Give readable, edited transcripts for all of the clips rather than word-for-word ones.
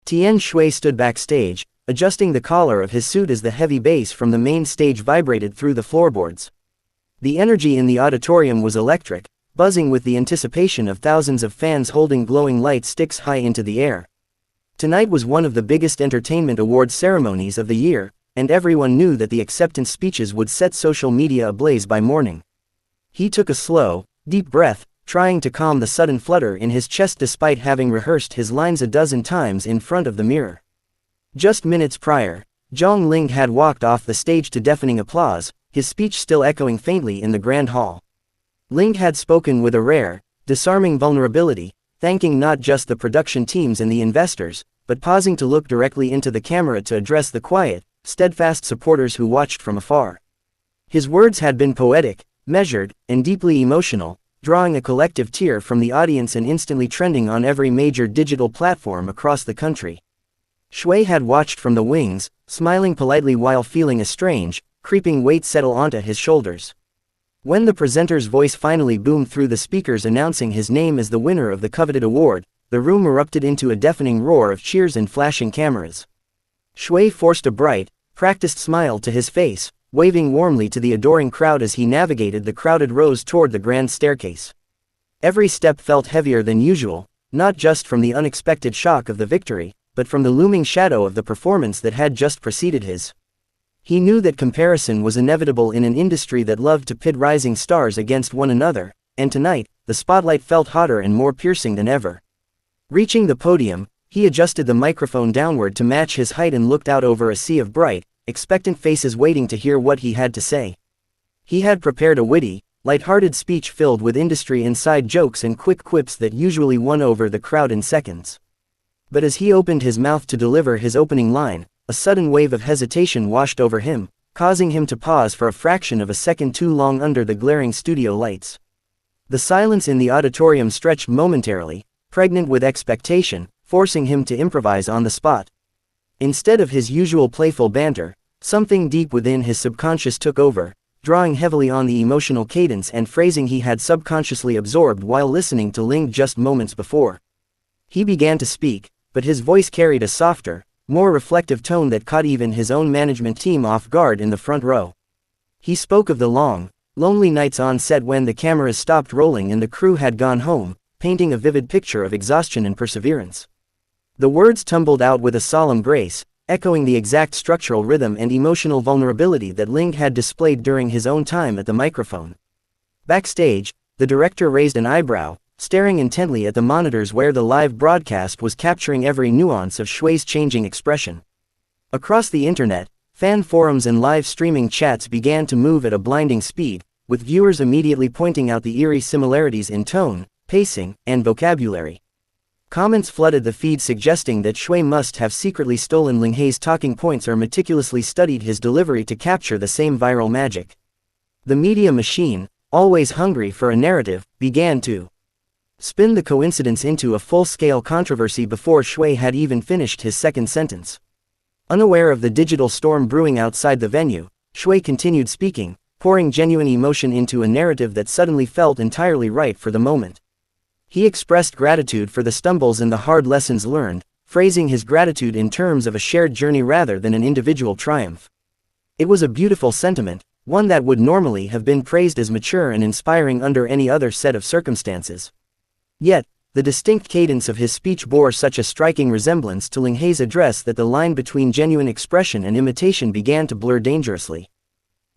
Tian Shui stood backstage, adjusting the collar of his suit as the heavy bass from the main stage vibrated through the floorboards. The energy in the auditorium was electric, buzzing with the anticipation of thousands of fans holding glowing light sticks high into the air. Tonight was one of the biggest entertainment awards ceremonies of the year, and everyone knew that the acceptance speeches would set social media ablaze by morning. He took a slow, deep breath, trying to calm the sudden flutter in his chest despite having rehearsed his lines a dozen times in front of the mirror. Just minutes prior, Linghe had walked off the stage to deafening applause, his speech still echoing faintly in the grand hall. Linghe had spoken with a rare, disarming vulnerability, thanking not just the production teams and the investors, but pausing to look directly into the camera to address the quiet, steadfast supporters who watched from afar. His words had been poetic, measured, and deeply emotional, drawing a collective tear from the audience and instantly trending on every major digital platform across the country. Shui had watched from the wings, smiling politely while feeling a strange, creeping weight settle onto his shoulders. When the presenter's voice finally boomed through the speakers announcing his name as the winner of the coveted award, the room erupted into a deafening roar of cheers and flashing cameras. Shui forced a bright, practiced smile to his face, waving warmly to the adoring crowd as he navigated the crowded rows toward the grand staircase. Every step felt heavier than usual, not just from the unexpected shock of the victory, but from the looming shadow of the performance that had just preceded his. He knew that comparison was inevitable in an industry that loved to pit rising stars against one another, and tonight, the spotlight felt hotter and more piercing than ever. Reaching the podium, he adjusted the microphone downward to match his height and looked out over a sea of bright, expectant faces waiting to hear what he had to say. He had prepared a witty, light-hearted speech filled with industry inside jokes and quick quips that usually won over the crowd in seconds. But as he opened his mouth to deliver his opening line, a sudden wave of hesitation washed over him, causing him to pause for a fraction of a second too long under the glaring studio lights. The silence in the auditorium stretched momentarily, pregnant with expectation, forcing him to improvise on the spot. Instead of his usual playful banter, something deep within his subconscious took over, drawing heavily on the emotional cadence and phrasing he had subconsciously absorbed while listening to Linghe just moments before. He began to speak, but his voice carried a softer, more reflective tone that caught even his own management team off guard in the front row. He spoke of the long, lonely nights on set when the cameras stopped rolling and the crew had gone home, painting a vivid picture of exhaustion and perseverance. The words tumbled out with a solemn grace, echoing the exact structural rhythm and emotional vulnerability that Linghe had displayed during his own time at the microphone. Backstage, the director raised an eyebrow, staring intently at the monitors where the live broadcast was capturing every nuance of Shui's changing expression. Across the internet, fan forums and live streaming chats began to move at a blinding speed, with viewers immediately pointing out the eerie similarities in tone, pacing, and vocabulary. Comments flooded the feed suggesting that Shui must have secretly stolen Linghe's talking points or meticulously studied his delivery to capture the same viral magic. The media machine, always hungry for a narrative, began to spin the coincidence into a full-scale controversy before Shui had even finished his second sentence. Unaware of the digital storm brewing outside the venue, Shui continued speaking, pouring genuine emotion into a narrative that suddenly felt entirely right for the moment. He expressed gratitude for the stumbles and the hard lessons learned, phrasing his gratitude in terms of a shared journey rather than an individual triumph. It was a beautiful sentiment, one that would normally have been praised as mature and inspiring under any other set of circumstances. Yet, the distinct cadence of his speech bore such a striking resemblance to Linghe's address that the line between genuine expression and imitation began to blur dangerously.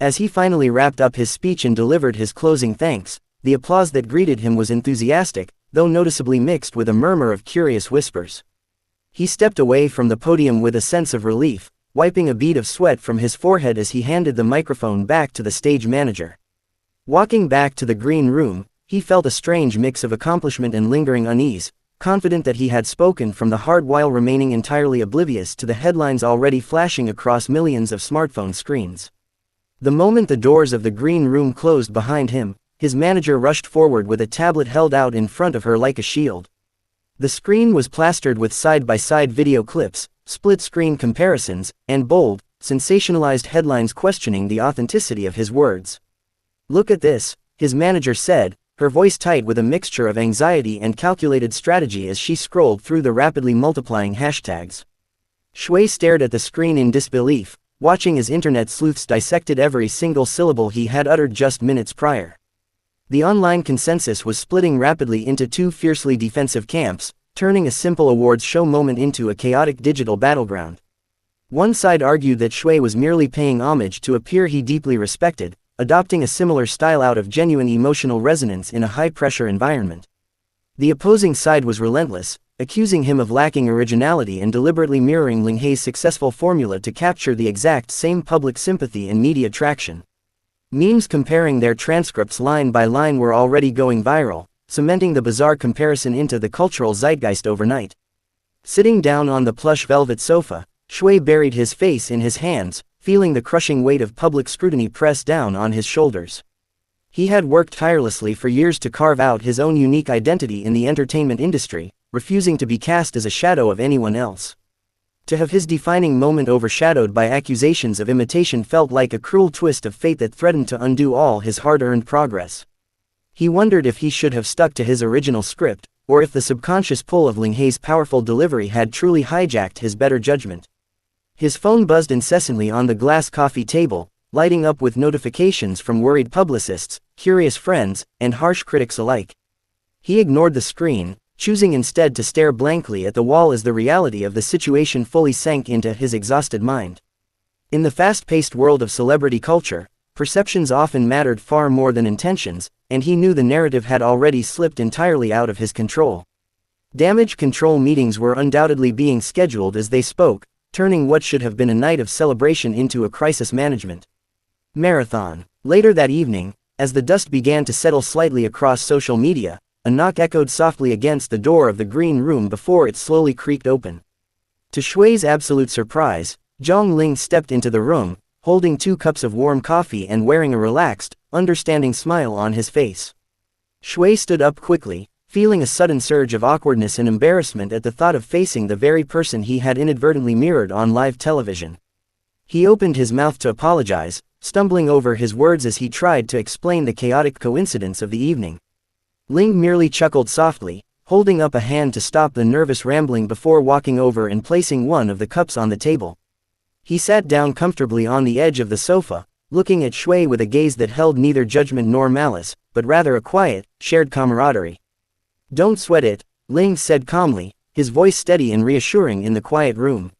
As he finally wrapped up his speech and delivered his closing thanks, the applause that greeted him was enthusiastic, though noticeably mixed with a murmur of curious whispers. He stepped away from the podium with a sense of relief, wiping a bead of sweat from his forehead as he handed the microphone back to the stage manager. Walking back to the green room, he felt a strange mix of accomplishment and lingering unease, confident that he had spoken from the heart while remaining entirely oblivious to the headlines already flashing across millions of smartphone screens. The moment the doors of the green room closed behind him, his manager rushed forward with a tablet held out in front of her like a shield. The screen was plastered with side-by-side video clips, split-screen comparisons, and bold, sensationalized headlines questioning the authenticity of his words. "Look at this," his manager said, her voice tight with a mixture of anxiety and calculated strategy as she scrolled through the rapidly multiplying hashtags. XIWEI stared at the screen in disbelief, watching as internet sleuths dissected every single syllable he had uttered just minutes prior. The online consensus was splitting rapidly into two fiercely defensive camps, turning a simple awards show moment into a chaotic digital battleground. One side argued that XIWEI was merely paying homage to a peer he deeply respected, adopting a similar style out of genuine emotional resonance in a high-pressure environment. The opposing side was relentless, accusing him of lacking originality and deliberately mirroring Linghe's successful formula to capture the exact same public sympathy and media traction. Memes comparing their transcripts line by line were already going viral, cementing the bizarre comparison into the cultural zeitgeist overnight. Sitting down on the plush velvet sofa, XIWEI buried his face in his hands, feeling the crushing weight of public scrutiny press down on his shoulders. He had worked tirelessly for years to carve out his own unique identity in the entertainment industry, refusing to be cast as a shadow of anyone else. To have his defining moment overshadowed by accusations of imitation felt like a cruel twist of fate that threatened to undo all his hard-earned progress. He wondered if he should have stuck to his original script, or if the subconscious pull of Linghe's powerful delivery had truly hijacked his better judgment. His phone buzzed incessantly on the glass coffee table, lighting up with notifications from worried publicists, curious friends, and harsh critics alike. He ignored the screen, choosing instead to stare blankly at the wall as the reality of the situation fully sank into his exhausted mind. In the fast-paced world of celebrity culture, perceptions often mattered far more than intentions, and he knew the narrative had already slipped entirely out of his control. Damage control meetings were undoubtedly being scheduled as they spoke, turning what should have been a night of celebration into a crisis management marathon. Later that evening, as the dust began to settle slightly across social media, a knock echoed softly against the door of the green room before it slowly creaked open. To XIWEI's absolute surprise, Zhang stepped into the room, holding 2 cups of warm coffee and wearing a relaxed, understanding smile on his face. XIWEI stood up quickly, feeling a sudden surge of awkwardness and embarrassment at the thought of facing the very person he had inadvertently mirrored on live television. He opened his mouth to apologize, stumbling over his words as he tried to explain the chaotic coincidence of the evening. Linghe merely chuckled softly, holding up a hand to stop the nervous rambling before walking over and placing one of the cups on the table. He sat down comfortably on the edge of the sofa, looking at XIWEI with a gaze that held neither judgment nor malice, but rather a quiet, shared camaraderie. "Don't sweat it," Linghe said calmly, his voice steady and reassuring in the quiet room.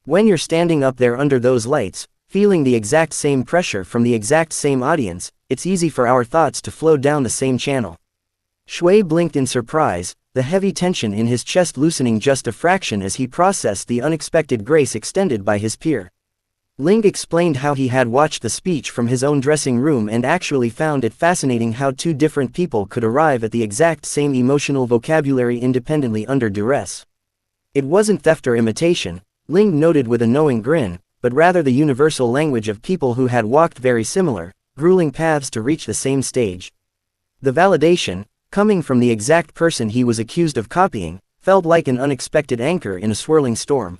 "When you're standing up there under those lights, feeling the exact same pressure from the exact same audience, it's easy for our thoughts to flow down the same channel." XIWEI blinked in surprise, the heavy tension in his chest loosening just a fraction as he processed the unexpected grace extended by his peer. Linghe explained how he had watched the speech from his own dressing room and actually found it fascinating how 2 different people could arrive at the exact same emotional vocabulary independently under duress. It wasn't theft or imitation, Linghe noted with a knowing grin, but rather the universal language of people who had walked very similar, grueling paths to reach the same stage. The validation, coming from the exact person he was accused of copying, felt like an unexpected anchor in a swirling storm.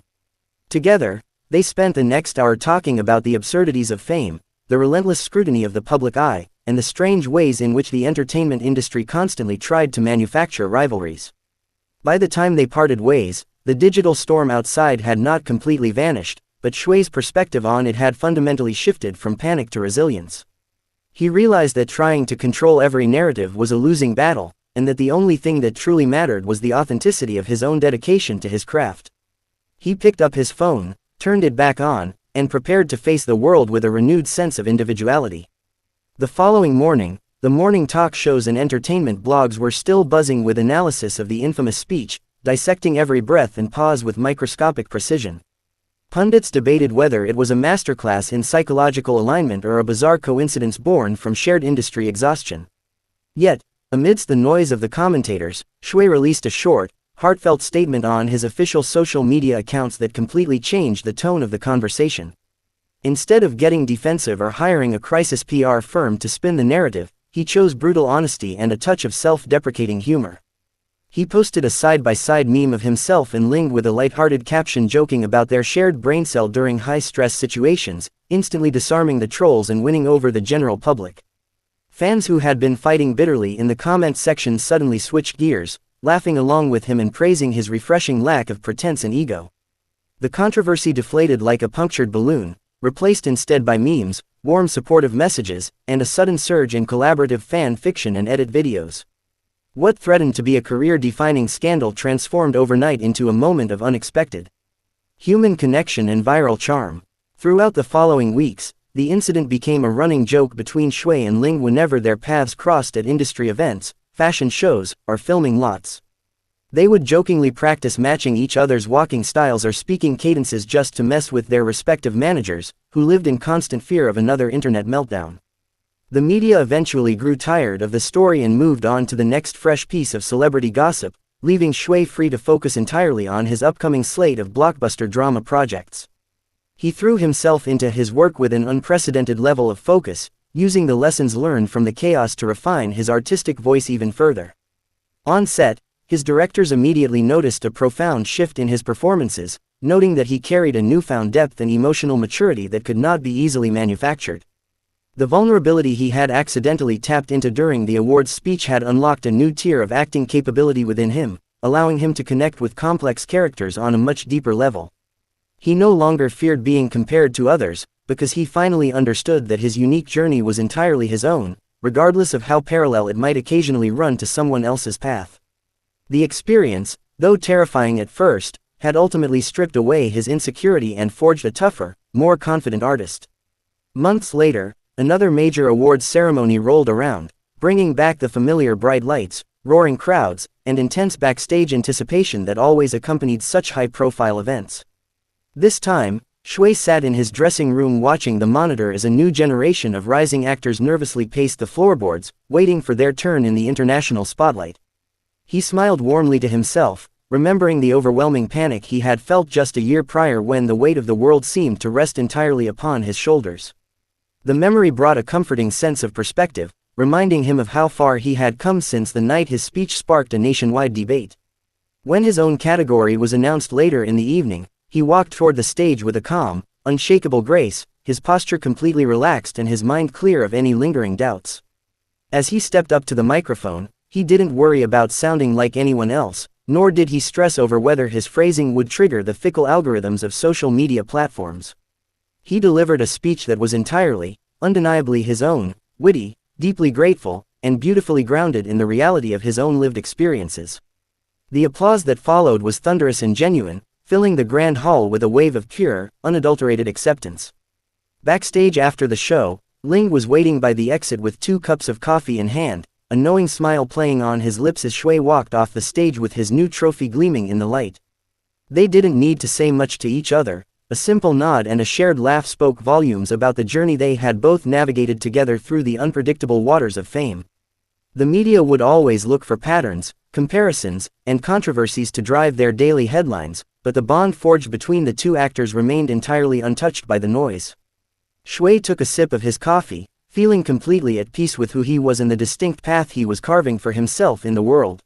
Together, they spent the next hour talking about the absurdities of fame, the relentless scrutiny of the public eye, and the strange ways in which the entertainment industry constantly tried to manufacture rivalries. By the time they parted ways, the digital storm outside had not completely vanished, but XIWEI's perspective on it had fundamentally shifted from panic to resilience. He realized that trying to control every narrative was a losing battle, and that the only thing that truly mattered was the authenticity of his own dedication to his craft. He picked up his phone, turned it back on, and prepared to face the world with a renewed sense of individuality. The following morning, the morning talk shows and entertainment blogs were still buzzing with analysis of the infamous speech, dissecting every breath and pause with microscopic precision. Pundits debated whether it was a masterclass in psychological alignment or a bizarre coincidence born from shared industry exhaustion. Yet, amidst the noise of the commentators, XIWEI released a short, heartfelt statement on his official social media accounts that completely changed the tone of the conversation. Instead of getting defensive or hiring a crisis PR firm to spin the narrative, he chose brutal honesty and a touch of self-deprecating humor. He posted a side-by-side meme of himself and Linghe with a lighthearted caption joking about their shared brain cell during high-stress situations, instantly disarming the trolls and winning over the general public. Fans who had been fighting bitterly in the comment section suddenly switched gears, laughing along with him and praising his refreshing lack of pretense and ego. The controversy deflated like a punctured balloon, replaced instead by memes, warm supportive messages, and a sudden surge in collaborative fan fiction and edit videos. What threatened to be a career-defining scandal transformed overnight into a moment of unexpected human connection and viral charm. Throughout the following weeks, the incident became a running joke between XIWEI and Linghe whenever their paths crossed at industry events, fashion shows, or filming lots. They would jokingly practice matching each other's walking styles or speaking cadences just to mess with their respective managers, who lived in constant fear of another internet meltdown. The media eventually grew tired of the story and moved on to the next fresh piece of celebrity gossip, leaving XIWEI free to focus entirely on his upcoming slate of blockbuster drama projects. He threw himself into his work with an unprecedented level of focus, using the lessons learned from the chaos to refine his artistic voice even further. On set, his directors immediately noticed a profound shift in his performances, noting that he carried a newfound depth and emotional maturity that could not be easily manufactured. The vulnerability he had accidentally tapped into during the awards speech had unlocked a new tier of acting capability within him, allowing him to connect with complex characters on a much deeper level. He no longer feared being compared to others, because he finally understood that his unique journey was entirely his own, regardless of how parallel it might occasionally run to someone else's path. The experience, though terrifying at first, had ultimately stripped away his insecurity and forged a tougher, more confident artist. Months later, another major awards ceremony rolled around, bringing back the familiar bright lights, roaring crowds, and intense backstage anticipation that always accompanied such high-profile events. This time, XIWEI sat in his dressing room watching the monitor as a new generation of rising actors nervously paced the floorboards, waiting for their turn in the international spotlight. He smiled warmly to himself, remembering the overwhelming panic he had felt just a year prior when the weight of the world seemed to rest entirely upon his shoulders. The memory brought a comforting sense of perspective, reminding him of how far he had come since the night his speech sparked a nationwide debate. When his own category was announced later in the evening, he walked toward the stage with a calm, unshakable grace, his posture completely relaxed and his mind clear of any lingering doubts. As he stepped up to the microphone, he didn't worry about sounding like anyone else, nor did he stress over whether his phrasing would trigger the fickle algorithms of social media platforms. He delivered a speech that was entirely, undeniably his own, witty, deeply grateful, and beautifully grounded in the reality of his own lived experiences. The applause that followed was thunderous and genuine, filling the grand hall with a wave of pure, unadulterated acceptance. Backstage after the show, Linghe was waiting by the exit with 2 cups of coffee in hand, a knowing smile playing on his lips as XIWEI walked off the stage with his new trophy gleaming in the light. They didn't need to say much to each other. A simple nod and a shared laugh spoke volumes about the journey they had both navigated together through the unpredictable waters of fame. The media would always look for patterns, comparisons, and controversies to drive their daily headlines, but the bond forged between the two actors remained entirely untouched by the noise. XIWEI took a sip of his coffee, feeling completely at peace with who he was and the distinct path he was carving for himself in the world.